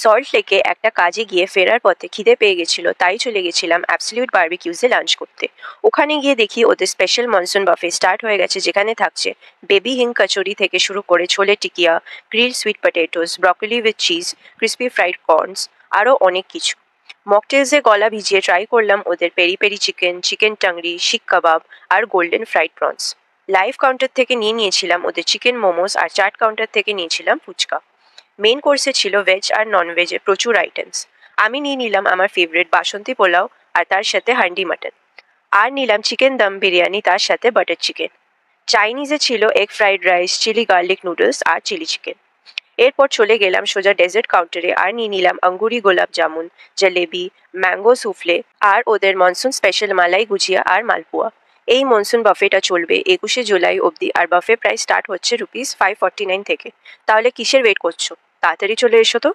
Salt লেকে একটা কাজে গিয়ে ফেরার পথে খিদে পেয়ে গেছিল, তাই চলে গেছিলাম অ্যাবসলিউট বারবিকিউজে লাঞ্চ করতে। ওখানে গিয়ে দেখি ওদের স্পেশাল মনসুন বাফে স্টার্ট হয়ে গেছে, যেখানে থাকছে বেবি হিং কচুরি থেকে শুরু করে chole tikiya, grill sweet potatoes, broccoli with cheese, crispy fried corns, আরও অনেক কিছু। মকটেলসে গলা ভিজিয়ে ট্রাই করলাম ওদের peri peri chicken, chicken tangri, seekh kebab আর golden fried prawns. Live counter থেকে নিয়েছিলাম ওদের চিকেন মোমোস, আর চাট কাউন্টার থেকে নিয়েছিলাম ফুচকা। মেন কোর্সে ছিল ভেজ আর নন ভেজে প্রচুর আইটেমস। আমি নিলাম আমার ফেভারিট বাসন্তী পোলাও আর তার সাথে হান্ডি মাটন, আর নিলাম চিকেন দম বিরিয়ানি তার সাথে বাটার চিকেন। চাইনিজে ছিল egg fried rice, chilli garlic noodles আর চিলি চিকেন। এরপর চলে গেলাম সোজা ডেজার্ট কাউন্টারে আর নিলাম আঙ্গুরি গোলাপ জামুন, জলেবি, ম্যাঙ্গো সুফলে আর ওদের মনসুন স্পেশাল মালাই গুজিয়া আর মালপোয়া। এই মনসুন বাফেটা চলবে 21শে জুলাই অবধি, আর বাফে প্রাইস স্টার্ট হচ্ছে ₹549 থেকে। তাহলে কিসের ওয়েট করছো? তাড়াতাড়ি চলে এসো তো।